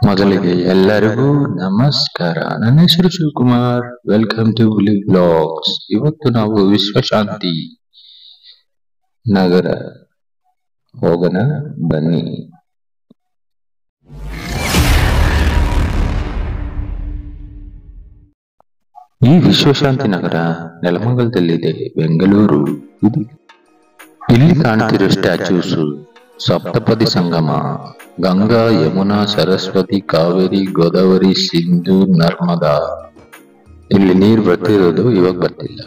ಮೊದಲಿಗೆ ಎಲ್ಲರಿಗೂ ನಮಸ್ಕಾರ. ನನ್ನ ಹೆಸರು ಶಿವಕುಮಾರ್. ವೆಲ್ಕಮ್ ಟು ಹುಲಿ ಬ್ಲಾಗ್ಸ್. ಇವತ್ತು ನಾವು ವಿಶ್ವಶಾಂತಿ ನಗರ ಹೋಗೋಣ ಬನ್ನಿ. ಈ ವಿಶ್ವಶಾಂತಿ ನಗರ ನೆಲಮಂಗಲದಲ್ಲಿದೆ, ಬೆಂಗಳೂರು. ಇಲ್ಲಿ ಕಾಣ್ತಿರೋ ಸ್ಟ್ಯಾಚ್ಯೂಸ್ ಸಪ್ತಪದಿ ಸಂಗಮ, ಗಂಗಾ, ಯಮುನಾ, ಸರಸ್ವತಿ, ಕಾವೇರಿ, ಗೋದಾವರಿ, ಸಿಂಧು, ನರ್ಮದಾ. ಇಲ್ಲಿ ನೀರು ಬರ್ತಿರೋದು, ಇವಾಗ ಬರ್ತಿಲ್ಲ.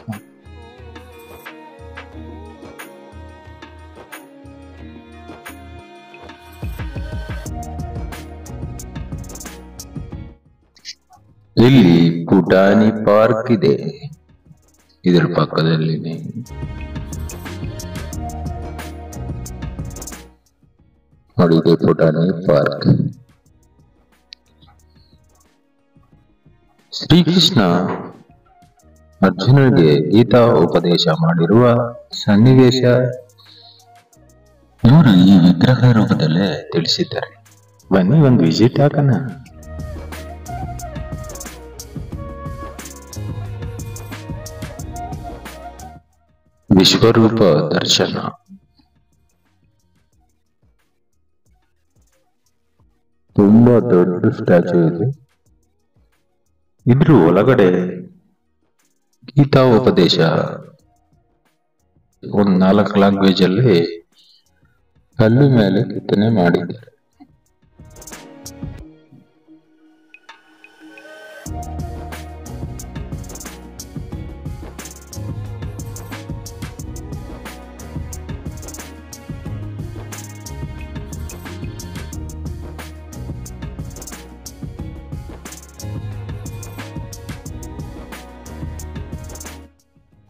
ಇಲ್ಲಿ ಪುಟಾಣಿ ಪಾರ್ಕ್ ಇದೆ, ಇದರ ಪಕ್ಕದಲ್ಲಿನೇ. ನೋಡಿದೆ ಪುಟಾಣಿ ಪಾರ್ಕ್. ಶ್ರೀಕೃಷ್ಣ ಅರ್ಜುನನಿಗೆ ಗೀತಾ ಉಪದೇಶ ಮಾಡಿರುವ ಸನ್ನಿವೇಶ ಇವರು ಈ ವಿಗ್ರಹ ರೂಪದಲ್ಲೇ ತಿಳಿಸಿದ್ದಾರೆ. ಬನ್ನಿ ಒಂದು ವಿಸಿಟ್ ಹಾಕೋಣ. ವಿಶ್ವರೂಪ ದರ್ಶನ. ತುಂಬಾ ದೊಡ್ಡ ಸ್ಟ್ಯಾಚ್ಯೂ ಇದೆ. ಇದ್ರ ಒಳಗಡೆ ಗೀತಾ ಉಪದೇಶ ಒಂದು 4 ಲ್ಯಾಂಗ್ವೇಜ್ ಅಲ್ಲಿ ಕಲ್ಲು ಮೇಲೆ ಕೆತ್ತನೆ ಮಾಡಿದ್ದಾರೆ.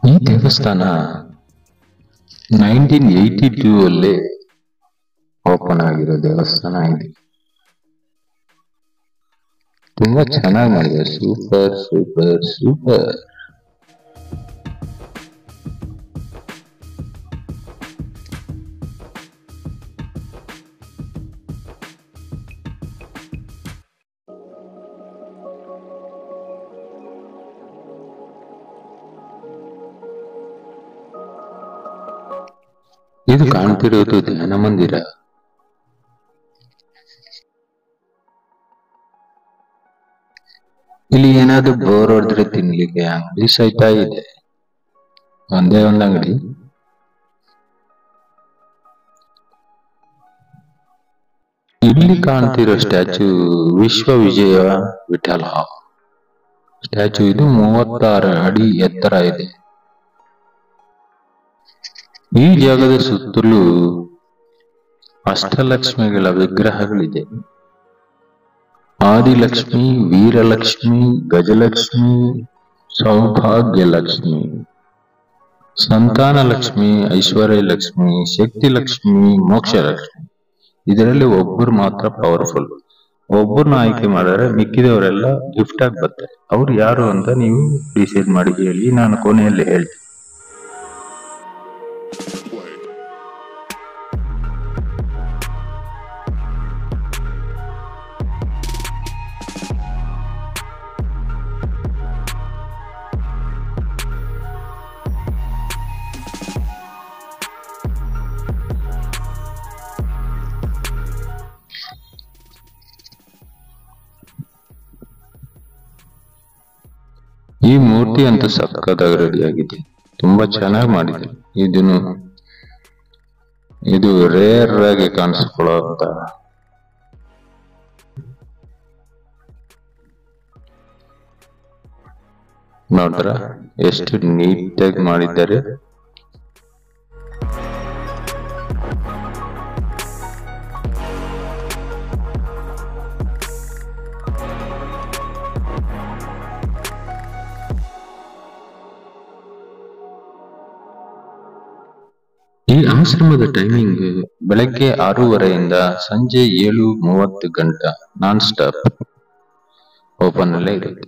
ಈ ದೇವಸ್ಥಾನ 1982 ಅಲ್ಲೇ ಓಪನ್ ಆಗಿರೋ ದೇವಸ್ಥಾನ ಇದೆ. ತುಂಬಾ ಚೆನ್ನಾಗಿ ಮಾಡಿದೆ. Super super super. ಇದು ಕಾಣ್ತಿರೋದು ಧ್ಯಾನ ಮಂದಿರ. ಇಲ್ಲಿ ಏನಾದ್ರು ಬೋರ್ ಹೊಡೆದ್ರೆ ತಿನ್ಲಿಕ್ಕೆ ಅಂಗಡಿ ಸಹಿತ ಇದೆ. ಒಂದೇ ಒಂದು ಅಂಗಡಿ. ಇಲ್ಲಿ ಕಾಣ್ತಿರೋ ಸ್ಟ್ಯಾಚ್ಯೂ ವಿಶ್ವ ವಿಜಯ ವಿಠಲ ಸ್ಟ್ಯಾಚ್ಯೂ. ಇದು 36 ಅಡಿ ಎತ್ತರ ಇದೆ. ಈ ಜಾಗದ ಸುತ್ತಲೂ ಅಷ್ಟಲಕ್ಷ್ಮಿಗಳ ವಿಗ್ರಹಗಳಿದೆ. ಆದಿಲಕ್ಷ್ಮಿ, ವೀರಲಕ್ಷ್ಮಿ, ಗಜಲಕ್ಷ್ಮಿ, ಸೌಭಾಗ್ಯ ಲಕ್ಷ್ಮಿ, ಸಂತಾನ ಲಕ್ಷ್ಮಿ, ಐಶ್ವರ್ಯ ಲಕ್ಷ್ಮಿ, ಶಕ್ತಿ ಲಕ್ಷ್ಮಿ, ಮೋಕ್ಷ ಲಕ್ಷ್ಮಿ. ಇದರಲ್ಲಿ ಒಬ್ಬರು ಮಾತ್ರ ಪವರ್ಫುಲ್. ಒಬ್ಬರನ್ನ ಆಯ್ಕೆ ಮಾಡಿದ್ರೆ ಮಿಕ್ಕಿದವರೆಲ್ಲ ಗಿಫ್ಟ್ ಆಗಿ ಬರ್ತಾರೆ. ಅವ್ರು ಯಾರು ಅಂತ ನೀವು ಡಿಸೈಡ್ ಮಾಡಿ ಹೇಳಿ, ನಾನು ಕೊನೆಯಲ್ಲಿ ಹೇಳ್ತೀನಿ. ಈ ಮೂರ್ತಿ ಅಂತೂ ಸಕ್ಕತ್ತಾಗಿ ರೆಡಿ ಆಗಿದೆ. ತುಂಬಾ ಚೆನ್ನಾಗಿ ಮಾಡಿದೆ. ಇದು ರೇರ್ ಆಗಿ ಕಾಣಿಸ್ಕೊಳ್ಳೋ ಅಂತ. ನೋಡ್ರ ಎಷ್ಟು ನೀಟಾಗಿ ಮಾಡಿದ್ದಾರೆ. ಈ ಆಶ್ರಮದ ಟೈಮಿಂಗ್ ಬೆಳಗ್ಗೆ 6:30 ಸಂಜೆ 7:30 ಗಂಟೆ ನಾನ್ ಸ್ಟಾಪ್ ಓಪನ್ ಅಲ್ಲೇ ಇರುತ್ತೆ.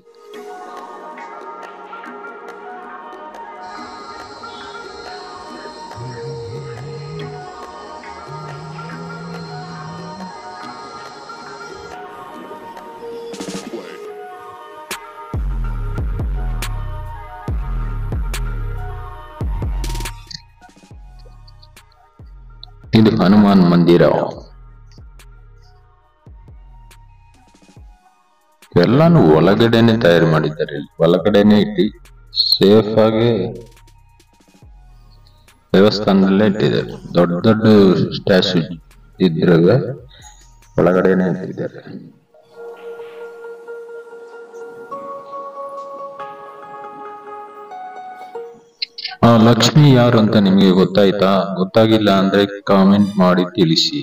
ಇದು ಹನುಮಾನ್ ಮಂದಿರ. ಎಲ್ಲಾನು ಒಳಗಡೆನೆ ತಯಾರು ಮಾಡಿದ್ದಾರೆ. ಒಳಗಡೆನೆ ಇಟ್ಟು ಸೇಫ್ ಆಗಿ ದೇವಸ್ಥಾನದಲ್ಲೇ ಇಟ್ಟಿದ್ದಾರೆ. ದೊಡ್ಡ ದೊಡ್ಡ ಸ್ಟ್ಯಾಚ್ಯೂ ಇದ್ರವೆ ಒಳಗಡೆನೆ ಇಟ್ಟಿದ್ದಾರೆ. ಲಕ್ಷ್ಮಿ ಯಾರು ಅಂತ ನಿಮಗೆ ಗೊತ್ತಾಯ್ತಾ? ಗೊತ್ತಾಗಿಲ್ಲ ಅಂದ್ರೆ ಕಾಮೆಂಟ್ ಮಾಡಿ ತಿಳಿಸಿ.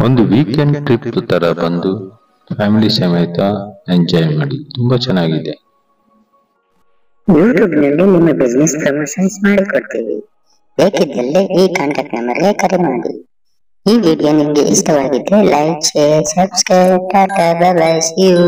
ಒಂದು ವೀಕೆಂಡ್ ಟ್ರಿಪ್ ತರ ಬಂದು ಫ್ಯಾಮಿಲಿ ಸಮೇತ ಎಂಜಾಯ್ ಮಾಡಿ. ತುಂಬಾ ಚೆನ್ನಾಗಿದೆ. ಯೂಟ್ಯೂಬ್ ನಲ್ಲಿ ನಿಮ್ಮ ಬಿಸ್ನೆಸ್ ಪ್ರಮೋಷನ್ಸ್ ಮಾಡಿಕೊಡ್ತೀವಿ. ಬೇಕಿದ್ದಲ್ಲಿ ಈ ಕಾಂಟ್ಯಾಕ್ಟ್ ನಂಬರ್ಗೆ ಕರೆ ಮಾಡಿ. ಈ ವಿಡಿಯೋ ನಿಮಗೆ ಇಷ್ಟವಾಗಿದ್ರೆ like, share, subscribe. Tata, bye bye, see you.